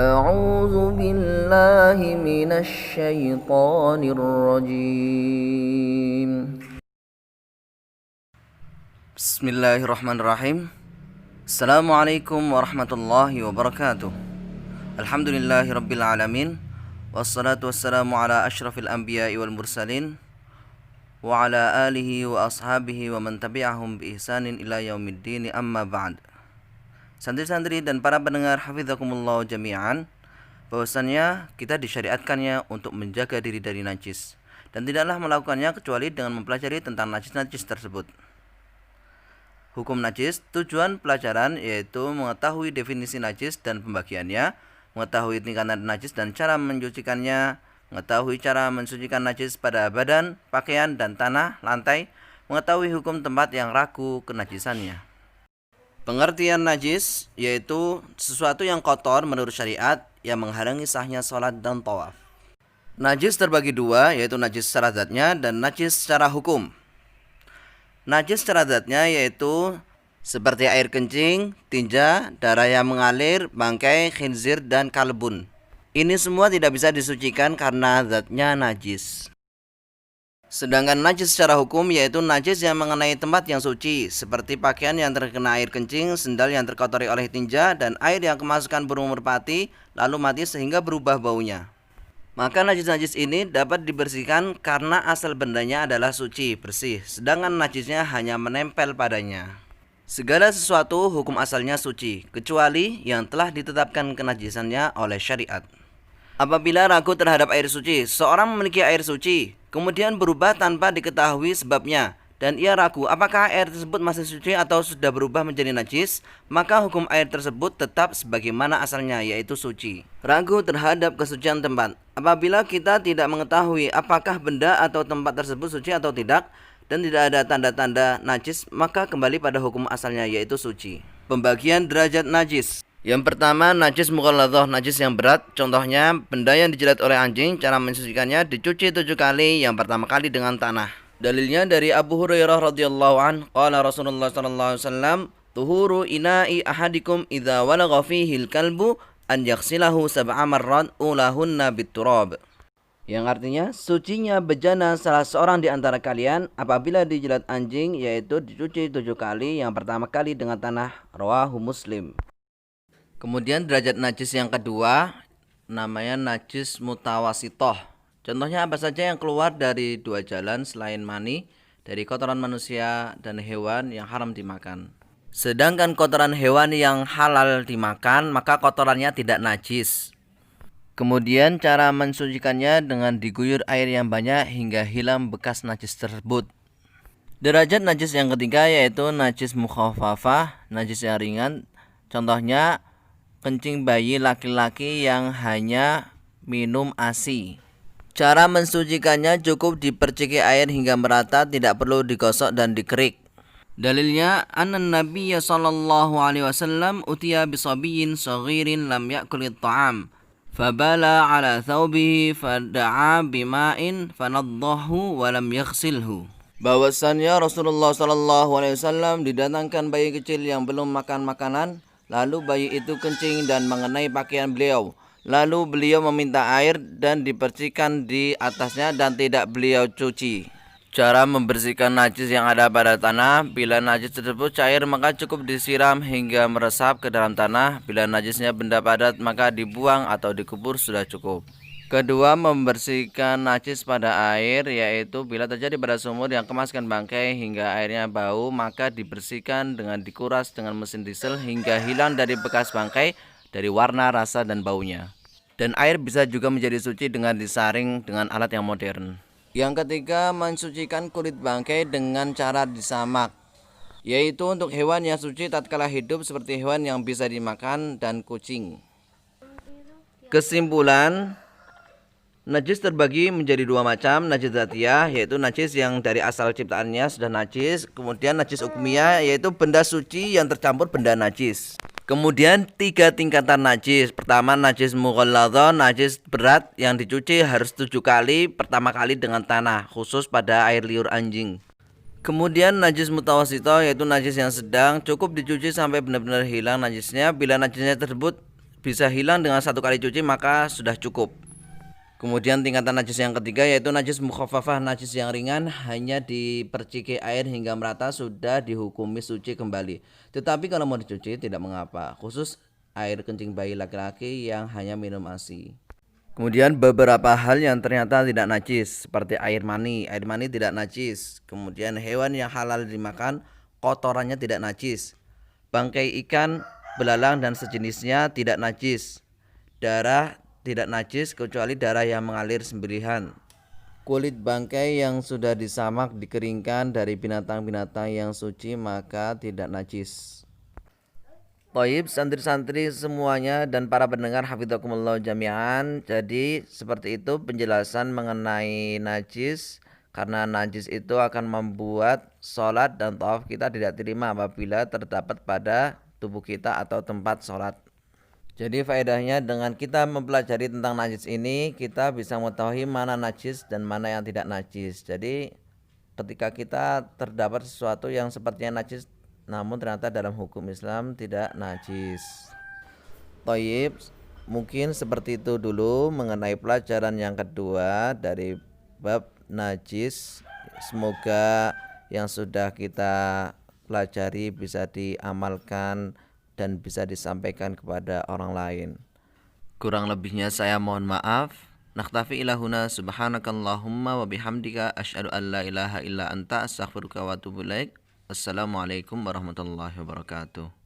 أعوذ بالله من الشيطان الرجيم. بسم الله الرحمن الرحيم. Assalamualaikum warahmatullahi wabarakatuh. Alhamdulillahi rabbil alamin. Wassalatu wassalamu ala asyrafil anbiya'i wal mursalin wa ala alihi wa ashabihi wa man tabi'ahum bi ihsanin ila yaumiddin, amma ba'd. Santri-santri dan para pendengar hafizakumullah jami'an, bahwasannya kita disyariatkannya untuk menjaga diri dari najis, dan tidaklah melakukannya kecuali dengan mempelajari tentang najis-najis tersebut. Hukum najis, tujuan pelajaran yaitu mengetahui definisi najis dan pembagiannya, mengetahui tingkatan najis dan cara mencucikannya, mengetahui cara mensucikan najis pada badan, pakaian, dan tanah, lantai, mengetahui hukum tempat yang ragu kenajisannya. Pengertian najis yaitu sesuatu yang kotor menurut syariat yang menghalangi sahnya sholat dan tawaf. Najis terbagi dua, yaitu najis secara zatnya dan najis secara hukum. Najis secara zatnya yaitu seperti air kencing, tinja, darah yang mengalir, bangkai, khinzir, dan kalbun. Ini semua tidak bisa disucikan karena zatnya najis. Sedangkan najis secara hukum yaitu najis yang mengenai tempat yang suci, seperti pakaian yang terkena air kencing, sendal yang terkotori oleh tinja, dan air yang kemasukan burung merpati lalu mati sehingga berubah baunya. Maka najis-najis ini dapat dibersihkan karena asal bendanya adalah suci, bersih, sedangkan najisnya hanya menempel padanya. Segala sesuatu hukum asalnya suci, kecuali yang telah ditetapkan kenajisannya oleh syariat. Apabila ragu terhadap air suci, seorang memiliki air suci, kemudian berubah tanpa diketahui sebabnya, dan ia ragu apakah air tersebut masih suci atau sudah berubah menjadi najis, maka hukum air tersebut tetap sebagaimana asalnya, yaitu suci. Ragu terhadap kesucian tempat. Apabila kita tidak mengetahui apakah benda atau tempat tersebut suci atau tidak, dan tidak ada tanda-tanda najis, maka kembali pada hukum asalnya, yaitu suci. Pembagian derajat najis. Yang pertama, najis mughalladhah, najis yang berat. Contohnya, benda yang dijilat oleh anjing, cara mensucikannya dicuci 7 kali, yang pertama kali dengan tanah. Dalilnya dari Abu Hurairah radhiyallahu an, qala Rasulullah sallallahu alaihi wasallam, tuhuru ina'i ahadikum idza walagha fihi al-kalbu an yaghsilahu 7 marrat ulahunna bit-turab. Yang artinya, sucinya bejana salah seorang di antara kalian apabila dijilat anjing, yaitu dicuci 7 kali, yang pertama kali dengan tanah. Rawahu Muslim. Kemudian derajat najis yang kedua namanya najis mutawasitoh. Contohnya apa saja yang keluar dari 2 jalan selain mani, dari kotoran manusia dan hewan yang haram dimakan. Sedangkan kotoran hewan yang halal dimakan, maka kotorannya tidak najis. Kemudian cara mensucikannya dengan diguyur air yang banyak hingga hilang bekas najis tersebut. Derajat najis yang ketiga yaitu najis mukhaffafah, najis yang ringan. Contohnya kencing bayi laki-laki yang hanya minum ASI. Cara mensucikannya cukup diperciki air hingga merata, tidak perlu digosok dan dikerik. Dalilnya, anna Nabiyya sallallahu alaihi wasallam utiya bisabiyyin saghirin lam ya'kulit ta'am, fabala ala thawbihi fada'a bima'in fanaddahu wa lam yaghsilhu. Bahwasannya Rasulullah sallallahu alaihi wasallam didatangkan bayi kecil yang belum makan makanan, lalu bayi itu kencing dan mengenai pakaian beliau. Lalu beliau meminta air dan dibersihkan di atasnya dan tidak beliau cuci. Cara membersihkan najis yang ada pada tanah. Bila najis tersebut cair, maka cukup disiram hingga meresap ke dalam tanah. Bila najisnya benda padat, maka dibuang atau dikubur sudah cukup. Kedua, membersihkan najis pada air, yaitu bila terjadi pada sumur yang kemaskan bangkai hingga airnya bau, maka dibersihkan dengan dikuras dengan mesin diesel hingga hilang dari bekas bangkai, dari warna, rasa, dan baunya. Dan air bisa juga menjadi suci dengan disaring dengan alat yang modern. Yang ketiga, mensucikan kulit bangkai dengan cara disamak, yaitu untuk hewan yang suci tatkala hidup seperti hewan yang bisa dimakan dan kucing. Kesimpulan, najis terbagi menjadi 2 macam, najis dzatiyah yaitu najis yang dari asal ciptaannya sudah najis, kemudian najis hukmiyah yaitu benda suci yang tercampur benda najis. Kemudian 3 tingkatan najis. Pertama, najis mughalladhah, najis berat yang dicuci harus 7 kali, pertama kali dengan tanah, khusus pada air liur anjing. Kemudian najis mutawasitoh yaitu najis yang sedang, cukup dicuci sampai benar-benar hilang najisnya. Bila najisnya tersebut bisa hilang dengan 1 kali cuci maka sudah cukup. Kemudian tingkatan najis yang ketiga yaitu najis mukhaffafah, najis yang ringan, hanya diperciki air hingga merata sudah dihukumi suci kembali. Tetapi kalau mau dicuci tidak mengapa, khusus air kencing bayi laki-laki yang hanya minum ASI. Kemudian beberapa hal yang ternyata tidak najis seperti air mani tidak najis. Kemudian hewan yang halal dimakan kotorannya tidak najis. Bangkai ikan, belalang dan sejenisnya tidak najis. Darah tidak najis kecuali darah yang mengalir sembelihan. Kulit bangkai yang sudah disamak dikeringkan dari binatang-binatang yang suci maka tidak najis. Toib, santri-santri semuanya dan para pendengar hafidzakumullah jami'an. Jadi seperti itu penjelasan mengenai najis. Karena najis itu akan membuat sholat dan tawaf kita tidak terima apabila terdapat pada tubuh kita atau tempat sholat. Jadi faedahnya dengan kita mempelajari tentang najis ini, kita bisa mengetahui mana najis dan mana yang tidak najis. Jadi ketika kita terdapat sesuatu yang sepertinya najis namun ternyata dalam hukum Islam tidak najis. Thayyib, mungkin seperti itu dulu mengenai pelajaran yang kedua dari bab najis. Semoga yang sudah kita pelajari bisa diamalkan dan bisa disampaikan kepada orang lain. Kurang lebihnya saya mohon maaf. Naktafi ilahuna subhanakallahumma wa bihamdika asyhadu an la ilaha illa anta astaghfiruka wa atubu ilaik. Assalamualaikum warahmatullahi wabarakatuh.